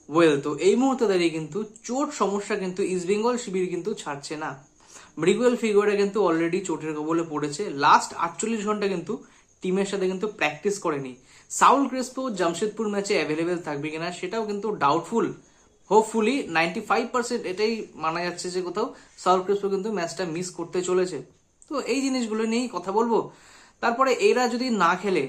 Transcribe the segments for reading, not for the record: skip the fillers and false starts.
Well, তো এই মুহূর্তে দাঁড়িয়ে কিন্তু চোট সমস্যা কিন্তু ইস্ট বেঙ্গল শিবির কিন্তু ছাড়ছে না। মৃগুয়েল ফিগুয়েরা কিন্তু অলরেডি চোটের কবলে পড়েছে। লাস্ট 48 ঘন্টা কিন্তু টিমের সাথে কিন্তু প্র্যাকটিস করেনি। সাউল ক্রেসপো জামশেদপুর ম্যাচে অ্যাভেলেবেল থাকবে কিনা সেটাও কিন্তু ডাউটফুল। হোপফুলি 95% এটাই মানা যাচ্ছে যে কোথাও সাউল ক্রেসপো কিন্তু ম্যাচটা মিস করতে চলেছে। তো এই জিনিসগুলো নিয়েই কথা বলবো। তারপরে এরা যদি না খেলে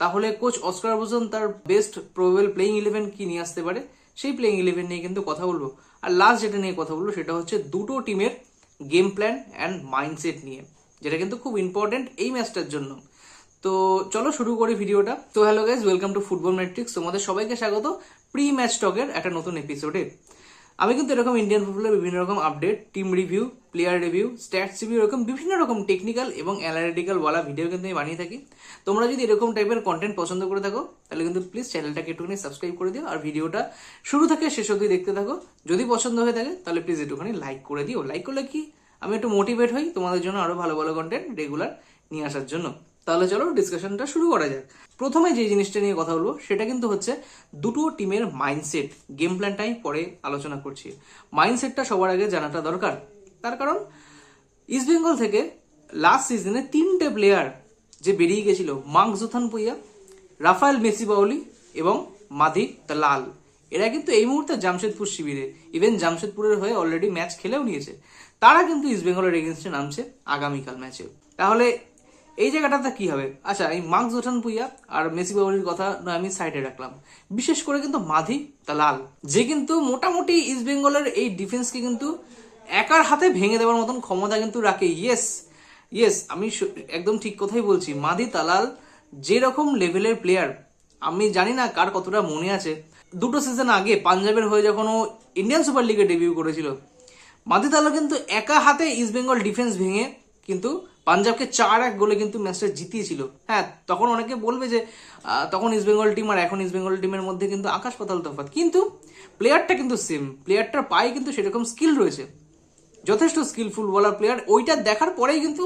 তাহলে কোচ অস্কার বুজন তার বেস্ট প্রবেবল প্লেইং 11 কি নিয়ে আসতে পারে, সেই প্লেইং 11 নিয়ে কিন্তু কথা বলবো। আর লাস্ট যেটা নিয়ে কথা বলবো সেটা হচ্ছে দুটো টিমের গেম প্ল্যান অ্যান্ড মাইন্ডসেট নিয়ে, যেটা কিন্তু খুব ইম্পর্টেন্ট এই ম্যাচটার জন্য। তো চলো শুরু করি ভিডিওটা। তো hello guys, welcome to football matrix. তোমাদের সবাইকে স্বাগত প্রি ম্যাচ টকের একটা নতুন এপিসোডে। আমি কিন্তু এরকম ইন্ডিয়ান ফুটবলের বিভিন্ন রকম update, team review, player review, stats review, এরকম বিভিন্ন রকম টেকনিক্যাল এবং অ্যানালিটিক্যাল ওয়ালা ভিডিও কিন্তু আমি বানিয়ে থাকি। তোমরা যদি এরকম টাইপের কন্টেন্ট পছন্দ করে থাকো তাহলে কিন্তু প্লিজ চ্যানেলটাকে একটুখানি সাবস্ক্রাইব করে দিও আর ভিডিওটা শুরু থেকে শেষ অবধি দেখতে থাকো। যদি পছন্দ হয়ে থাকে তাহলে প্লিজ একটুখানি লাইক করে দিও। লাইক করলে কি আমি একটু মোটিভেট হই তোমাদের জন্য আরো ভালো ভালো কন্টেন্ট রেগুলার নিয়ে আসার জন্য। তাহলে চলো ডিসকাশনটা শুরু করা যাক। প্রথমে যে জিনিসটা নিয়ে কথা বলবো সেটা কিন্তু হচ্ছে দুটো টিমের মাইন্ডসেট। গেম প্ল্যানটাই পরে আলোচনা করছি। মাইন্ডসেটটা সবার আগে জানাটা দরকার। তার কারণ ইস্টবেঙ্গল থেকে লাস্ট সিজনে 3টে প্লেয়ার যে বেরিয়ে গেছিল, মাংজুথান পুইয়া, রাফায়েল মেসিবাউলি এবং মাধি তালাল, এরা কিন্তু এই মুহূর্তে জামশেদপুর শিবিরে, ইভেন জামশেদপুরের হয়ে অলরেডি ম্যাচ খেলেও নিয়েছে। তারা কিন্তু ইস্টবেঙ্গলের এগেনস্টে নামছে আগামীকাল ম্যাচে। তাহলে এই জায়গাটাতে কি হবে? আচ্ছা, এই মার্কস জোঠান পুইয়া আর মেসি বাউলির কথা আমি সাইডে রাখলাম। বিশেষ করে কিন্তু মাধি তালাল, যে কিন্তু মোটামুটি ইস্ট বেঙ্গলের এই ডিফেন্সকে কিন্তু একার হাতে ভেঙে দেওয়ার মতন ক্ষমতা কিন্তু রাখে। ইয়েস ইয়েস, আমি একদম ঠিক কথাই বলছি। মাধি তালাল যেরকম লেভেলের প্লেয়ার, আমি জানি না কার কতটা মনে আছে, দুটো সিজন আগে পাঞ্জাবের হয়ে যখন ও ইন্ডিয়ান সুপার লিগে ডেবিউ করেছিল, মাধি তালাল কিন্তু একা হাতে ইস্ট বেঙ্গল ডিফেন্স ভেঙে কিন্তু পাঞ্জাবকে 4-1 গোলে কিন্তু ম্যাচটা জিতিয়েছিল। হ্যাঁ, তখন অনেকে বলবে যে তখন ইস্ট বেঙ্গল টিম আর এখন ইস্ট বেঙ্গল টিমের মধ্যে কিন্তু আকাশ পাতাল তফাৎ, কিন্তু প্লেয়ারটা কিন্তু সেম। প্লেয়ারটার পায়ে কিন্তু সেরকম স্কিল রয়েছে, যথেষ্ট স্কিলফুল বলার প্লেয়ার। ওইটা দেখার পরেই কিন্তু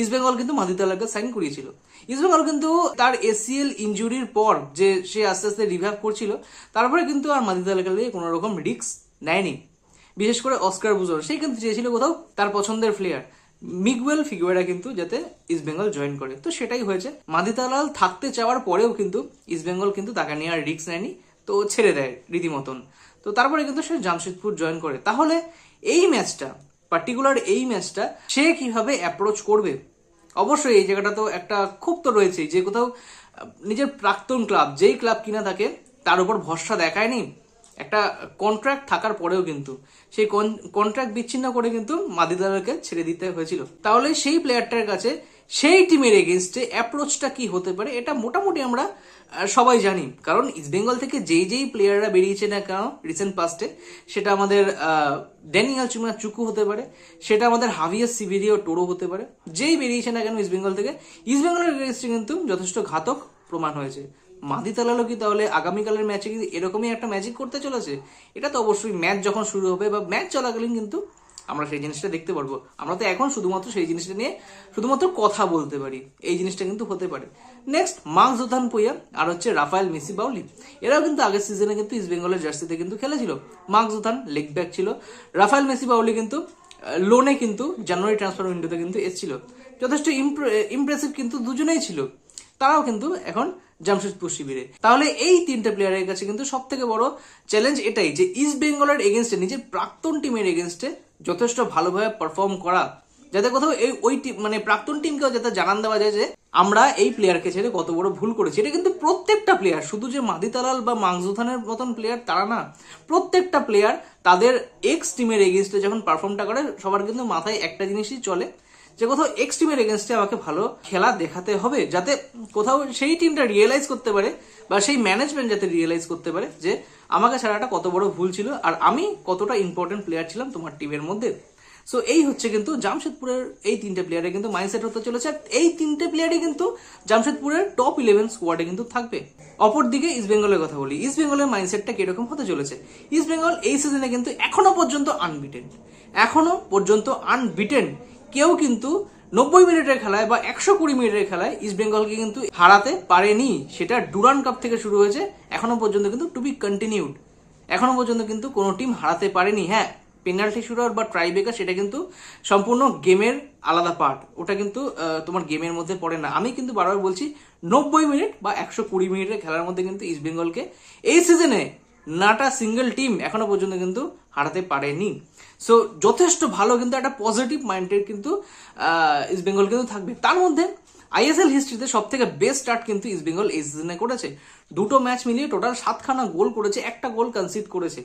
ইস্ট বেঙ্গল কিন্তু মাধি তালালকে সাইন করিয়েছিল। ইস্ট বেঙ্গল কিন্তু তার এসিএল ইনজুরির পর যে সে আস্তে আস্তে রিভাইভ করছিল, তারপরে কিন্তু আর মাধি তালালকে নিয়ে কোনো রকম রিস্ক নেয়নি। বিশেষ করে অস্কার বুজর, সে কিন্তু চেয়েছিল কোথাও তার পছন্দের প্লেয়ার মিগুয়েল ফিগুয়েরা কিন্তু যাতে ইস্ট বেঙ্গল জয়েন করে। তো সেটাই হয়েছে। মাধি তালাল থাকতে চাওয়ার পরেও কিন্তু ইস্ট বেঙ্গল কিন্তু তাকে নিয়ে আর রিস্ক নেয়নি, তো ছেড়ে দেয় রীতিমতন। তো তারপরে কিন্তু সে জামশেদপুর জয়েন করে। তাহলে এই ম্যাচটা, পার্টিকুলার এই ম্যাচটা সে কিভাবে অ্যাপ্রোচ করবে? অবশ্যই এই জায়গাটা তো একটা খুব তো রয়েছে যে কোথাও নিজের প্রাক্তন ক্লাব, যেই ক্লাব কিনা থাকে তার উপর ভরসা দেখায়নি। একটা কন্ট্রাক্ট থাকার পরেও কিন্তু সেই কন্ট্রাক্ট বিচ্ছিন্ন করে কিন্তু মাধি তালালকে ছেড়ে দিতে হয়েছিল। তাহলে সেই প্লেয়ারটার কাছে সেই টিমের এগেনস্টে অ্যাপ্রোচটা কি হতে পারে, এটা মোটামুটি আমরা সবাই জানি। কারণ ইস্ট বেঙ্গল থেকে যেই যেই প্লেয়াররা বেরিয়েছে না কেন রিসেন্ট পাস্টে, সেটা আমাদের ড্যানিয়াল চুকু হতে পারে, সেটা আমাদের হাভিয়াস সিভিরিও টোরো হতে পারে, যেই বেরিয়েছে না কেন ইস্ট বেঙ্গল থেকে, ইস্ট বেঙ্গলের এগেনস্টে কিন্তু যথেষ্ট ঘাতক প্রমাণ হয়েছে। মাধি তালালও কি তাহলে আগামীকালের ম্যাচে কি এরকমই একটা ম্যাজিক করতে চলেছে? এটা তো অবশ্যই ম্যাচ যখন শুরু হবে বা ম্যাচ চলাকালীন কিন্তু আমরা সেই জিনিসটা দেখতে পারবো। আমরা তো এখন শুধুমাত্র সেই জিনিসটা নিয়ে শুধুমাত্র কথা বলতে পারি, এই জিনিসটা কিন্তু হতে পারে। নেক্সট, মাংজুথান পুইয়া আর হচ্ছে রাফায়েল মেসিবাউলি, এরাও কিন্তু আগের সিজনে কিন্তু ইস্ট বেঙ্গলের জার্সিতে কিন্তু খেলেছিল। মাংজুথান লেগ ব্যাক ছিল, রাফায়েল মেসিবাউলি কিন্তু লোনে কিন্তু জানুয়ারি ট্রান্সফার উইন্ডোতে কিন্তু এসেছিল। যথেষ্ট ইমপ্রেসিভ কিন্তু দুজনেই ছিল। তারাও কিন্তু এখন জামশেদপুর শিবিরে। তাহলে এই 3টে প্লেয়ারের কাছে কিন্তু সব থেকে বড় চ্যালেঞ্জ এটাই যে ইস্ট বেঙ্গলের এগেনস্টে, নিজের প্রাক্তন টিমের এগেনস্টে যথেষ্ট ভালোভাবে পারফর্ম করা, যাতে কোথাও এই ওই টিম মানে প্রাক্তন টিমকেও যাতে জানান দেওয়া যায় যে আমরা এই প্লেয়ারকে ছেড়ে কত বড় ভুল করেছি। এটা কিন্তু প্রত্যেকটা প্লেয়ার, শুধু যে মাধি তালাল বা মাংজুথানের মতন প্লেয়ার তারা না, প্রত্যেকটা প্লেয়ার তাদের এক্স টিমের এগেনস্টে যখন পারফর্মটা করে সবার কিন্তু মাথায় একটা জিনিসই চলে যে কোথাও এক্স টিমের এগেনস্টে আমাকে ভালো খেলা দেখাতে হবে, যাতে কোথাও সেই টিমটা রিয়েলাইজ করতে পারে বা সেই ম্যানেজমেন্ট যাতে রিয়েলাইজ করতে পারে যে আমাকে ছাড়াটা কত বড় ভুল ছিল আর আমি কতটা ইম্পর্টেন্ট প্লেয়ার ছিলাম তোমার টিমের মধ্যে। সো এই হচ্ছে কিন্তু জামশেদপুরের এই 3টে প্লেয়ারের কিন্তু মাইন্ডসেট হতে চলেছে। আর এই 3টে প্লেয়ারই কিন্তু জামশেদপুরের টপ 11 স্কোয়াডে কিন্তু থাকবে। অপরদিকে ইস্ট বেঙ্গলের কথা বলি, ইস্ট বেঙ্গলের মাইন্ডসেটটা কিরকম হতে চলেছে? ইস্ট বেঙ্গল এই সিজনে কিন্তু এখনো পর্যন্ত আনবিটেন। কেউ কিন্তু 90 মিনিটের খেলায় বা 120 মিনিটের খেলায় ইস্ট বেঙ্গলকে কিন্তু হারাতে পারেনি। সেটা ডুরান্ড কাপ থেকে শুরু হয়েছে, এখনো পর্যন্ত কিন্তু টু বি কন্টিনিউড। এখনো পর্যন্ত কিন্তু কোনো টিম হারাতে পারেনি। হ্যাঁ, পেনাল্টি শুটার বা ট্রাইব্রেকার সেটা কিন্তু সম্পূর্ণ গেমের আলাদা পার্ট, ওটা কিন্তু তোমার গেমের মধ্যে পড়ে না। আমি কিন্তু বারবার বলছি 90 মিনিট বা 120 মিনিটের খেলার মধ্যে কিন্তু ইস্ট বেঙ্গলকে এই সিজনে নাটা সিঙ্গেল টিম এখনো পর্যন্ত কিন্তু হারাতে পারেনি। সো যথেষ্ট ভালো কিন্তু একটা পজিটিভ মাইন্ডেড কিন্তু ইস্ট বেঙ্গল কিন্তু থাকবে। তার মধ্যে আইএসএল হিস্ট্রিতে সব থেকে বেস্ট স্টার্ট কিন্তু ইস্ট বেঙ্গল এই সিজনে করেছে। দুটো ম্যাচ মিলিয়ে টোটাল 7খানা গোল করেছে, একটা গোল কনসিড করেছে।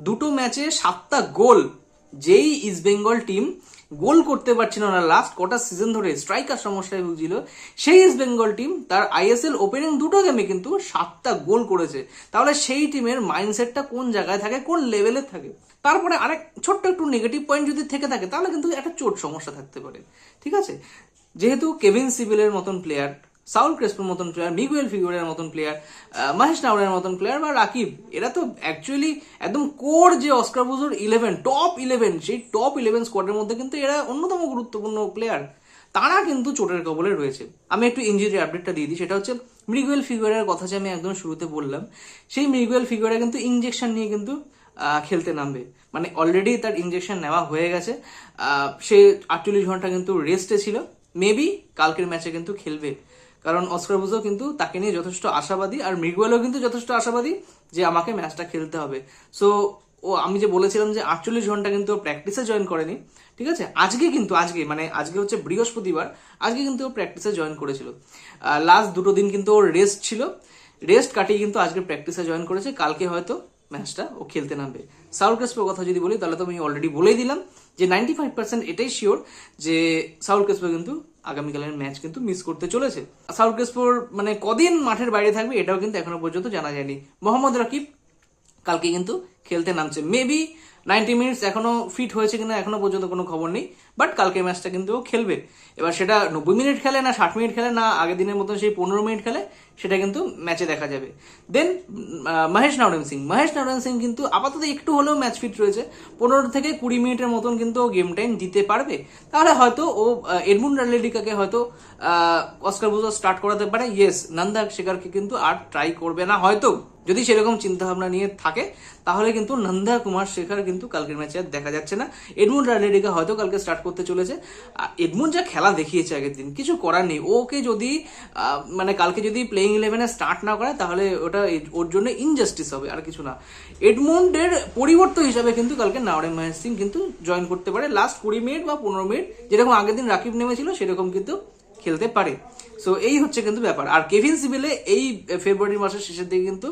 দুটো ম্যাচে 7টা গোল। যেই ইস্ট বেঙ্গল টিম গোল করতে পারছিল না লাস্ট কটা সিজন ধরে, স্ট্রাইকার সমস্যায় ভুগছিল, সেই ইস্ট বেঙ্গল টিম তার আইএসএল ওপেনিং দুটো গেমে কিন্তু 7টা গোল করেছে। তাহলে সেই টিমের মাইন্ডসেটটা কোন জায়গায় থাকে, কোন লেভেলে থাকে। তারপরে আরেক ছোট্ট একটু নেগেটিভ পয়েন্ট যদি থেকে থাকে তাহলে কিন্তু একটা চোট সমস্যা থাকতে পারে, ঠিক আছে। যেহেতু কেভিন সিভিলের মতন প্লেয়ার, সাউল ক্রেসপোর মতন প্লেয়ার, মিগুয়েল ফিগুয়েরের মতন প্লেয়ার, মহেশ নাওরের মতন প্লেয়ার বা রাকিব, এরা তো অ্যাকচুয়ালি একদম কোর যে অস্কার বুজোর 11 টপ 11, সেই টপ 11 স্কোয়াডের মধ্যে কিন্তু এরা অন্যতম গুরুত্বপূর্ণ প্লেয়ার। তারা কিন্তু চোটের কবলে রয়েছে। আমি একটু ইনজুরি আপডেটটা দিয়ে দিই, সেটা হচ্ছে মিগুয়েল ফিগুয়েরের কথা যে আমি একদম শুরুতে বললাম, সেই মিগুয়েল ফিগুয়েরা কিন্তু ইনজেকশন নিয়ে কিন্তু খেলতে নামবে। মানে অলরেডি তার ইনজেকশন নেওয়া হয়ে গেছে, সে 48 ঘন্টা কিন্তু রেস্টে ছিল। মেবি কালকের ম্যাচে কিন্তু খেলবে, কারণ অস্কার বুজো কিন্তু তাকে নিয়ে যথেষ্ট আশাবাদী, আর মিগুয়েলও কিন্তু যথেষ্ট আশাবাদী যে আমাকে ম্যাচটা খেলতে হবে। সো আমি যে বলেছিলাম যে 48 ঘন্টা কিন্তু প্র্যাকটিসে জয়েন করেনি, ঠিক আছে। আজকে হচ্ছে বৃহস্পতিবার, আজকে কিন্তু ও প্র্যাকটিসে জয়েন করেছিল। লাস্ট দুটো দিন কিন্তু ওর রেস্ট ছিল, রেস্ট কাটিয়ে কিন্তু আজকে প্র্যাকটিসে জয়েন করেছে। কালকে হয়তো ম্যাচটা ও খেলতে নামবে। সাউল ক্রেসপোর কথা যদি বলি তাহলে তো আমি অলরেডি বলেই দিলাম যে 95% এটাই শিওর যে সাউল ক্রেসপো কিন্তু আগামীকালের ম্যাচ কিন্তু মিস করতে চলেছে। সাউল ক্রেসপোর মানে কদিন মাঠের বাইরে থাকবে এটাও কিন্তু এখনো পর্যন্ত জানা যায়নি। মোহাম্মদ রাকিব কালকে কিন্তু খেলতে নামছে, মেবি 90 মিনিটস এখনো ফিট হয়েছে কিনা এখনো পর্যন্ত কোনো খবর নেই, বাট কালকে ম্যাচটা কিন্তু ও খেলবে। এবার সেটা 90 মিনিট খেলে না 60 মিনিট খেলে না আগের দিনের মতন সেই 15 মিনিট খেলে, সেটা কিন্তু ম্যাচে দেখা যাবে। দেন মহেশ নাওরেন সিং কিন্তু আপাতত একটু হলেও ম্যাচ ফিট রয়েছে, 15 থেকে 20 মিনিটের মতন কিন্তু ও গেম টাইম দিতে পারবে। তাহলে হয়তো ও এডমুন্ড রালেডিকাকে হয়তো অস্কার বুজো স্টার্ট করাতে পারে। ইয়েস, নন্দা শেখারকে কিন্তু আর ট্রাই করবে না হয়তো, যদি সেরকম চিন্তা ভাবনা নিয়ে থাকে তাহলে কিন্তু নন্দা কুমার শেখর কিন্তু কালকের ম্যাচে আর দেখা যাচ্ছে না। এডমুন্ড রালেডিকা হয়তো কালকে স্টার্ট করতে চলেছে। এডমুন্ড যা খেলা দেখিয়েছে আগের দিন, কিছু করার নেই। ওকে যদি মানে কালকে যদি প্লেইং 11-এ স্টার্ট না করে তাহলে ওটা ওর জন্য ইনজাস্টিস হবে, আর কিছু না। এডমুন্ডের পরিবর্তন হিসাবে কিন্তু কালকে নাওরেন মহেশ সিং কিন্তু জয়েন করতে পারে লাস্ট 20 মিনিট বা 15 মিনিট, যেরকম আগের দিন রাকিব নেমেছিল সেরকম কিন্তু খেলতে পারে। সো এই হচ্ছে কিন্তু ব্যাপার। আর কেভিন সিভিলে এই ফেব্রুয়ারি মাসের শেষের দিকে কিন্তু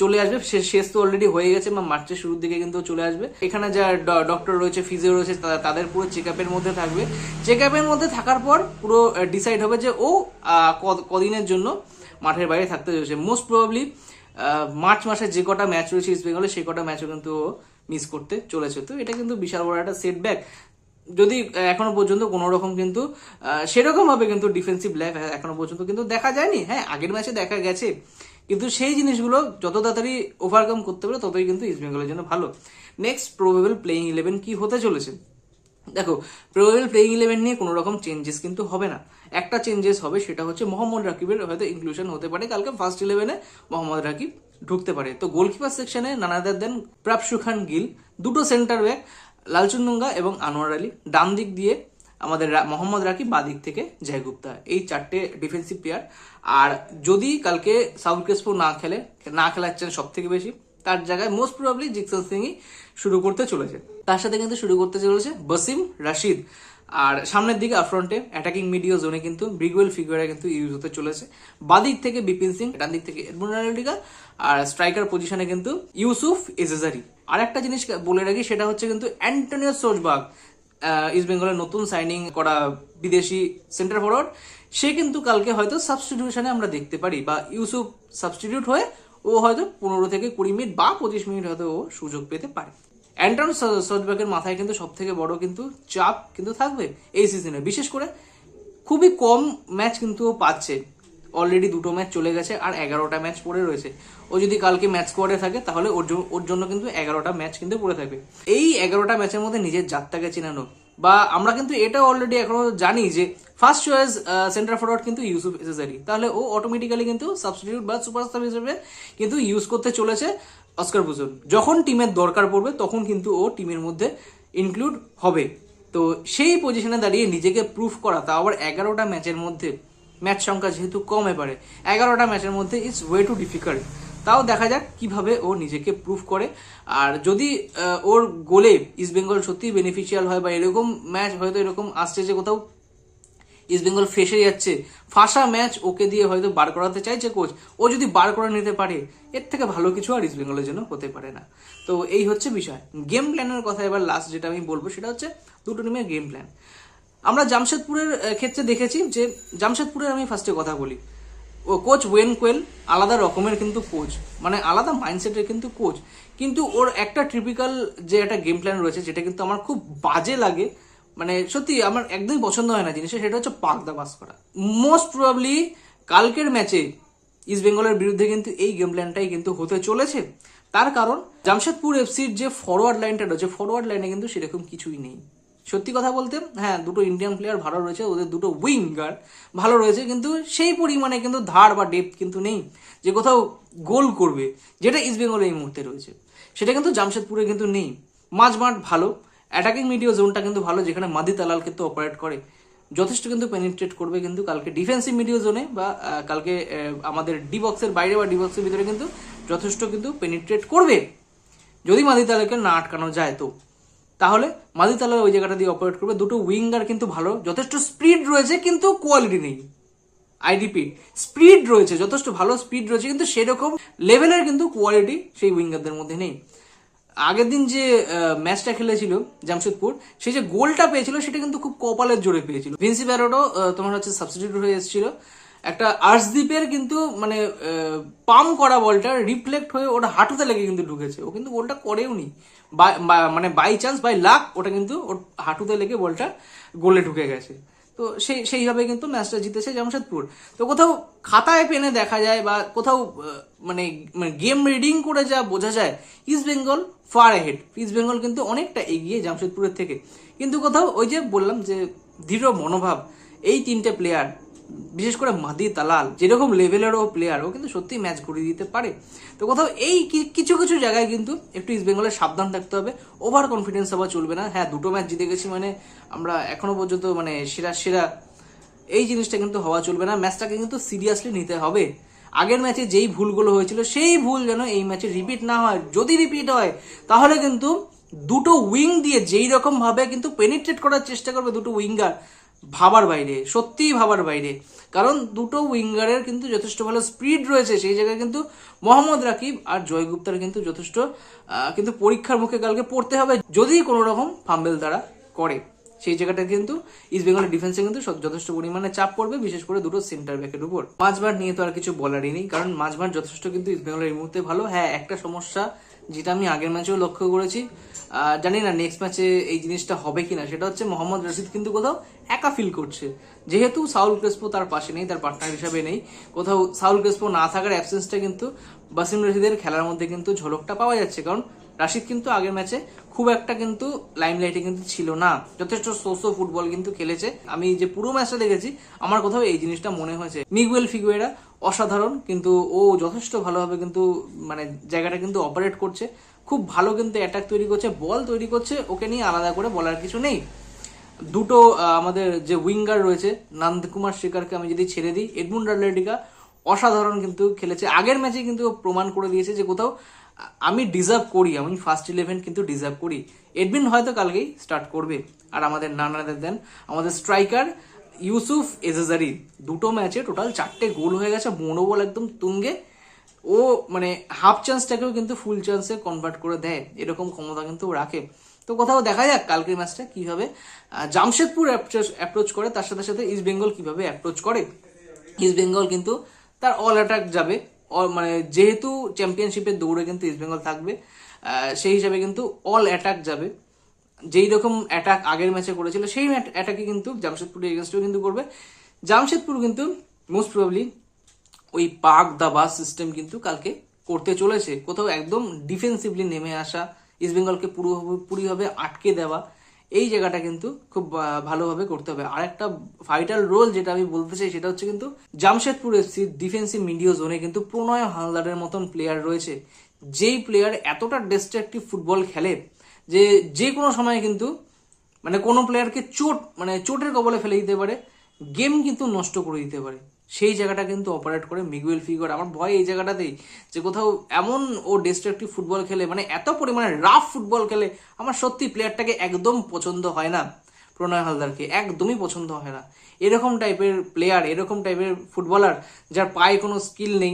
চলে আসবে, শেষ তো অলরেডি হয়ে গেছে, বা মার্চের শুরুর দিকে কিন্তু চলে আসবে। এখানে যা ডক্টর রয়েছে, ফিজিও রয়েছে, তাদের পুরো চেক আপের মধ্যে থাকবে। চেক আপের মধ্যে থাকার পর পুরো ডিসাইড হবে যে ও কদিনের জন্য মাঠের বাইরে থাকতে চলেছে। মোস্ট প্রবাবলি মার্চ মাসে যে কটা ম্যাচ রয়েছে ইস্ট বেঙ্গলে সেই কটা ম্যাচও কিন্তু ও মিস করতে চলেছে। তো এটা কিন্তু বিশাল বড় একটা সেটব্যাক, যদি এখনো পর্যন্ত কোনো রকম কিন্তু সেরকম ভাবে কিন্তু ডিফেন্সিভ ল্যাক এখনো পর্যন্ত কিন্তু দেখা যায়নি। হ্যাঁ, আগের ম্যাচে দেখা গেছে, কিন্তু সেই জিনিসগুলো যত তাড়াতাড়ি ওভারকাম করতে পারে ততই কিন্তু ইস্ট বেঙ্গলের জন্য ভালো। নেক্সট প্রবেবল প্লেইং 11 কি হতে চলেছে? দেখো, প্রবেবল প্লেইং 11 নিয়ে কোনো রকম চেঞ্জেস কিন্তু হবে না। একটা চেঞ্জেস হবে, সেটা হচ্ছে মোহাম্মদ রাকিবের হয়তো ইনক্লুশন হতে পারে। কালকে ফার্স্ট 11-এ মোহাম্মদ রাকিব ঢুকতে পারে। তো গোলকিপার সেকশনে নানাদার দেন প্রাপসু খান গিল, দুটো সেন্টার ব্যাক লালচুন্দুঙ্গা এবং আনোয়ার আলী, ডান দিক দিয়ে আমাদের মোহাম্মদ রাকিব, বাঁ দিক থেকে জয় গুপ্তা, এই চারটে ডিফেন্সিভ প্লেয়ার। আর যদি কালকে সাউল ক্রেসপো না খেলাচ্ছেন সব থেকে বেশি, তার জায়গায় মোস্ট প্রবাবলি জিকসন সিংই শুরু করতে চলেছে। তার সাথে কিন্তু শুরু করতে চলেছে বসিম রাশিদ। আর সামনের দিকে আফ্রন্টে অ্যাটাকিং মিডিও জোনে কিন্তু ব্রিগুয়েল ফিগুয়েরা কিন্তু ইউজ হতে চলেছে। বাদিক থেকে বিপিন সিং, ডান দিক থেকে এডমুন্ড রালেডিকা, আর স্ট্রাইকার পজিশনে কিন্তু ইউসুফ এজেজারি। আর একটা জিনিস বলে রাখি, সেটা হচ্ছে কিন্তু অ্যান্টনিও সোজবার্গ, ইস্ট বেঙ্গলের নতুন সাইনিং করা বিদেশি সেন্টার ফরওয়ার্ড, সে কিন্তু কালকে হয়তো সাবস্টিটিউশনে আমরা দেখতে পারি, বা ইউসুফ সাবস্টিটিউট হয়ে ও হয়তো 15 থেকে 20 মিনিট বা 25 মিনিট হয়তো ও সুযোগ পেতে পারে। অ্যান্টন সোজবার্গের মাথায় কিন্তু সব থেকে বড় কিন্তু চাপ কিন্তু থাকবে এই সিজনে, বিশেষ করে খুবই কম ম্যাচ কিন্তু ও পাচ্ছে। অলরেডি দুটো ম্যাচ চলে গেছে আর 11টা ম্যাচ পড়ে রয়েছে। ও যদি কালকে ম্যাচ স্কোয়াডে থাকে তাহলে ওর জন্য কিন্তু 11টা ম্যাচ কিন্তু পড়ে থাকবে। এই 11টা ম্যাচের মধ্যে নিজের জাতটাকে চেনানো, বা আমরা কিন্তু এটা অলরেডি এখনো জানি যে ফার্স্ট চয়েস সেন্টার ফরওয়ার্ড কিন্তু ইউসুফ এজেজারি, তাহলে ও অটোমেটিক্যালি কিন্তু সাবস্টিটিউট বা সুপারস্টার হিসেবে কিন্তু ইউজ করতে চলেছে অস্কার বুজন যখন টিমের দরকার পড়বে তখন কিন্তু ও টিমের মধ্যে ইনক্লুড হবে। তো সেই পজিশনে দাঁড়িয়ে নিজেকে প্রুফ করা, তা আবার 11টা ম্যাচের মধ্যে, ম্যাচ সংখ্যা যেহেতু কমে পারে 11টা ম্যাচের মধ্যে, ইটস ওয়ে টু ডিফিকাল্ট। তাও দেখা যাক কিভাবে ও নিজেকে প্রুফ করে। আর যদি ওর গোলে ইস্ট বেঙ্গল সত্যি বেনিফিশিয়াল হয়, বা এরকম ম্যাচ হয়তো এরকম আসছে যে কোথাও ইস্ট বেঙ্গল ফেসে যাচ্ছে, ফাঁসা ম্যাচ ওকে দিয়ে হয়তো বার করাতে চাইছে কোচ, ও যদি বার করে নিতে পারে, এর থেকে ভালো কিছু আর ইস্ট বেঙ্গলের জন্য হতে পারে না। তো এই হচ্ছে বিষয়। গেম প্ল্যানের কথা এবার লাস্ট যেটা আমি বলবো সেটা হচ্ছে দুটো টিমের গেম প্ল্যান। আমরা জামশেদপুরের ক্ষেত্রে দেখেছি যে জামশেদপুরের আমি ফার্স্টে কথা বলি, ও কোচ ওয়েন কোয়েল আলাদা রকমের কিন্তু কোচ, মানে আলাদা মাইন্ডসেটের কিন্তু কোচ, কিন্তু ওর একটা ট্রিপিক্যাল যে একটা গেম প্ল্যান রয়েছে যেটা কিন্তু আমার খুব বাজে লাগে, মানে সত্যি আমার একদমই পছন্দ হয় না জিনিসটা, সেটা হচ্ছে পাক দা বাস করা। মোস্ট প্রবাবলি কালকের ম্যাচে ইস্ট বেঙ্গলের বিরুদ্ধে কিন্তু এই গেম প্ল্যানটাই কিন্তু হতে চলেছে। তার কারণ জামশেদপুর এফসির যে ফরওয়ার্ড লাইনটা রয়েছে, ফরওয়ার্ড লাইনে কিন্তু সেরকম কিছুই নেই। সত্যি কথা বলতে হ্যাঁ, দুটো ইন্ডিয়ান প্লেয়ার ভালো রয়েছে, ওদের দুটো উইঙ্গার ভালো রয়েছে, কিন্তু সেই পরিমাণে কিন্তু ধার বা ডেপথ কিন্তু নেই যে কোথাও গোল করবে, যেটা ইস্ট বেঙ্গলে এই মুহূর্তে রয়েছে, সেটা কিন্তু জামশেদপুরে কিন্তু নেই। মাঝমাঠ ভালো, অ্যাটাকিং মিডিও জোনটা কিন্তু ভালো, যেখানে মাদি তালাল কিন্তু অপারেট করে, যথেষ্ট কিন্তু পেনিট্রেট করবে কিন্তু কালকে ডিফেন্সিভ মিডিও জোনে, বা কালকে আমাদের ডি বক্সের বাইরে বা ডি বক্সের ভিতরে কিন্তু যথেষ্ট কিন্তু পেনিট্রেট করবে, যদি মাদি তালালকে না আটকানো যায়। তো তাহলে মাদি তালাল ওই জায়গাটা দিয়ে অপারেট করবে। দুটো উইঙ্গার কিন্তু ভালো, যথেষ্ট স্পিড রয়েছে কিন্তু কোয়ালিটি নেই। আইডিপি স্পিড রয়েছে, যথেষ্ট ভালো স্পিড রয়েছে, কিন্তু সেরকম লেভেলের কিন্তু কোয়ালিটি সেই উইঙ্গারদের মধ্যে নেই। আগের দিন যে ম্যাচটা খেলেছিল জামশেদপুর, সেই যে গোলটা পেয়েছিল সেটা কিন্তু খুব কপালের জোরে পেয়েছিল। ভিন্সি ব্যারোটো তোমার হচ্ছে সাবস্টিটিউট হয়ে এসেছিল, একটা আর্শদীপের কিন্তু মানে পাম করা বলটা রিফ্লেক্ট হয়ে ওটা হাঁটুতে লেগে কিন্তু ঢুকেছে, ও কিন্তু গোলটা করেও নি, মানে বাই চান্স বাই লাক ওটা কিন্তু ওর হাঁটুতে লেগে বলটা গোলে ঢুকে গেছে। তো সেইভাবে কিন্তু ম্যাচটা জিতেছে জামশেদপুর। তো কোথাও খাতায় পেনে দেখা যায় বা কোথাও মানে গেম রিডিং করে যা বোঝা যায়, East Bengal far ahead, East Bengal কিন্তু অনেকটা এগিয়ে জামশেদপুরের থেকে। কিন্তু কোথাও ওই যে বললাম যে দৃঢ় মনোভাব, এই তিনটে প্লেয়ার, বিশেষ করে মাদি তালাল যেরকম লেভেলেরও প্লেয়ার, ও কিন্তু সত্যি ম্যাচ ঘুরিয়ে দিতে পারে। তো কোথাও এই কিছু কিছু জায়গায় কিন্তু একটু ইস্ট বেঙ্গলের সাবধান থাকতে হবে, ওভার কনফিডেন্স আবার চলবে না। হ্যাঁ, দুটো ম্যাচ জিতে গেছি মানে আমরা এখনো পর্যন্ত মানে সেরা সেরা, এই জিনিসটা কিন্তু হওয়া চলবে না। ম্যাচটাকে কিন্তু সিরিয়াসলি নিতে হবে। আগের ম্যাচে যেই ভুলগুলো হয়েছিল সেই ভুল যেন এই ম্যাচে রিপিট না হয়। যদি রিপিট হয় তাহলে কিন্তু দুটো উইং দিয়ে যেই রকম ভাবে কিন্তু পেনিট্রেট করার চেষ্টা করবে দুটো উইঙ্গার, ভাবার বাইরে, সত্যিই ভাবার বাইরে। কারণ দুটো উইঙ্গারের কিন্তু যথেষ্ট ভালো স্পিড রয়েছে, সেই জায়গায় কিন্তু মোহাম্মদ রাকিব আর জয় গুপ্তার কিন্তু যথেষ্ট কিন্তু পরীক্ষার মুখে কালকে পড়তে হবে, যদি কোনো রকম ফাম্বেল তারা করে। সেই জায়গাটা কিন্তু ইস্ট বেঙ্গলের ডিফেন্সে কিন্তু যথেষ্ট পরিমাণে চাপ পড়বে, বিশেষ করে দুটো সেন্টার ব্যাকের উপর। মাঝমাঠ নিয়ে তো আর কিছু বলারই নেই, কারণ মাঝমাঠ যথেষ্ট কিন্তু ইস্ট বেঙ্গলের এই মুহূর্তে ভালো। হ্যাঁ, একটা সমস্যা যেটা আমি আগের ম্যাচেও লক্ষ্য করেছি, জানি না নেক্সট ম্যাচে এই জিনিসটা হবে কিনা, সেটা হচ্ছে মোহাম্মদ রশিদ কিন্তু কোথাও একা ফিল করছে, যেহেতু সাউল ক্রেসপো তার পাশে নেই, তার পার্টনার হিসাবে নেই। কোথাও সাউল ক্রেসপো না থাকার অ্যাবসেন্সটা কিন্তু বাসিম রশিদের খেলার মধ্যে কিন্তু ঝলকটা পাওয়া যাচ্ছে, কারণ রাশিদ কিন্তু আগের ম্যাচে খুব একটা কিন্তু লাইমলাইটে কিন্তু ছিল না, যথেষ্ট সোসো ফুটবল কিন্তু খেলেছে। আমি যে পুরো ম্যাচটা দেখেছি আমার কোথাও এই জিনিসটা মনে হয়েছে। মিগুয়েল ফিগুয়েরা অসাধারণ, কিন্তু ও যথেষ্ট ভালোভাবে কিন্তু মানে জায়গাটা কিন্তু অপারেট করছে, খুব ভালো কিন্তু অ্যাটাক তৈরি করছে, বল তৈরি করছে, ওকে নিয়ে আলাদা করে বলার কিছু নেই। দুটো আমাদের যে উইঙ্গার রয়েছে, নন্দকুমার শেখারকে আমি যদি ছেড়ে দিই, এডমুন্ড আটলেটিকা অসাধারণ কিন্তু খেলেছে। আগের ম্যাচে কিন্তু প্রমাণ করে দিয়েছে যে কোথাও আমি ডিজার্ভ করি, আমি ফার্স্ট 11 কিন্তু ডিজার্ভ করি। এডমিন হয়তো কালকেই স্টার্ট করবে। আর আমাদের নানাদের দেন আমাদের স্ট্রাইকার ইউসুফ এজাজারি, দুটো ম্যাচে টোটাল 4টে গোল হয়ে গেছে, মনোবল একদম তুঙ্গে। ও মানে হাফ চান্সটাকেও কিন্তু ফুল চান্সে কনভার্ট করে দেয়, এরকম ক্ষমতা কিন্তু রাখে। তো কোথাও দেখা যাক কালকের ম্যাচটা কিভাবে জামশেদপুর অ্যাপ্রোচ করে, তার সাথে সাথে ইস্ট বেঙ্গল কিভাবে অ্যাপ্রোচ করে। ইস্ট বেঙ্গল কিন্তু তার অল অ্যাটাক যাবে, মানে যেহেতু চ্যাম্পিয়নশিপের দৌড়ে কিন্তু ইস্ট বেঙ্গল থাকবে, সেই হিসাবে কিন্তু অল অ্যাটাক যাবে। যেই রকম অ্যাটাক আগের ম্যাচে করেছিল সেই অ্যাটাকে কিন্তু জামশেদপুরের এগেনস্টেও কিন্তু করবে। জামশেদপুর কিন্তু মোস্ট প্রবাবলি ওই পাক দা বাস সিস্টেম কিন্তু কালকে করতে চলেছে, কোথাও একদম ডিফেন্সিভলি নেমে আসা, ইস্ট বেঙ্গলকে পুরোভাবে আটকে দেওয়া, এই জায়গাটা কিন্তু খুব ভালোভাবে করতে হবে। আর একটা ভাইটাল রোল যেটা আমি বলতে চাই সেটা হচ্ছে কিন্তু জামশেদপুর এফসি ডিফেন্সিভ মিডিও জোনে কিন্তু প্রণয় হালদারের মতন প্লেয়ার রয়েছে, যেই প্লেয়ার এতটা ডিস্ট্রাকটিভ ফুটবল খেলে যে কোনো সময় কিন্তু মানে কোনো প্লেয়ারকে চোটের কবলে ফেলে দিতে পারে, গেম কিন্তু নষ্ট করে দিতে পারে, সেই জায়গাটা কিন্তু অপারেট করে মিগুয়েল ফিগর। আমার ভয় এই জায়গাটাতেই, যে কোথাও এমন ও ডিস্ট্রাকটিভ ফুটবল খেলে, মানে এত পরিমাণে রাফ ফুটবল খেলে, আমার সত্যি প্লেয়ারটাকে একদম পছন্দ হয় না। প্রণয় হালদারকে একদমই পছন্দ হয় না। এরকম টাইপের প্লেয়ার, এরকম টাইপের ফুটবলার যার পায়ে কোনো স্কিল নেই,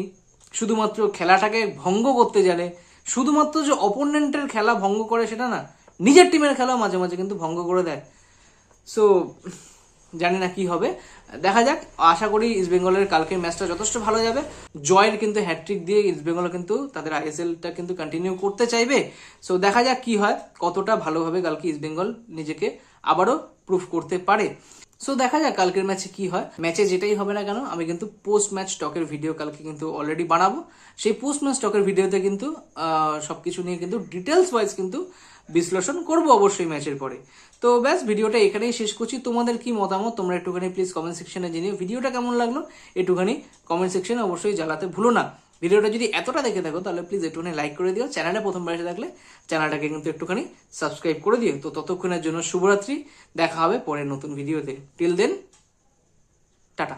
শুধুমাত্র খেলাটাকে ভঙ্গ করতে জানে, শুধুমাত্র যে অপোনেন্টের খেলা ভঙ্গ করে সেটা না, নিজের টিমের খেলাও মাঝে মাঝে কিন্তু ভঙ্গ করে দেয়। সো জানি না কি হবে, দেখা যাক। আশা করি ইস্ট বেঙ্গলের কালকের ম্যাচটা যথেষ্ট ভালো যাবে। জয়ের কিন্তু হ্যাট্রিক দিয়ে ইস্ট বেঙ্গল কিন্তু তাদের আইএসএলটা কিন্তু কন্টিনিউ করতে চাইবে। সো দেখা যাক কি হয়, কতটা ভালোভাবে কালকে ইস্ট বেঙ্গল নিজেকে আবারও প্রুভ করতে পারে। সো দেখা যাক কালকের ম্যাচে কি হয়। ম্যাচে যেটাই হবে না কেন, আমি কিন্তু পোস্ট ম্যাচ স্টকের ভিডিও কালকে কিন্তু অলরেডি বানাবো। সেই পোস্ট ম্যাচ স্টকের ভিডিওতে কিন্তু সবকিছু নিয়ে কিন্তু ডিটেলস ওয়াইজ কিন্তু বিশ্লেষণ করবো অবশ্যই ম্যাচের পরে। তো ব্যাস, ভিডিওটা এখানেই শেষ করছি। তোমাদের কি মতামত তোমরা একটুখানি প্লিজ কমেন্ট সেকশনে জানিও। ভিডিওটা কেমন লাগলো একটুখানি কমেন্ট সেকশনে অবশ্যই জানাতে ভুলো না। ভিডিওটা যদি এতটা দেখে থাকো তাহলে প্লিজ একটুখানি লাইক করে দিও। চ্যানেলে প্রথমবার এসে থাকলে চ্যানেলটাকে কিন্তু একটুখানি সাবস্ক্রাইব করে দিও। তো ততক্ষণের জন্য শুভরাত্রি, দেখা হবে পরের নতুন ভিডিওতে। Till then, tata.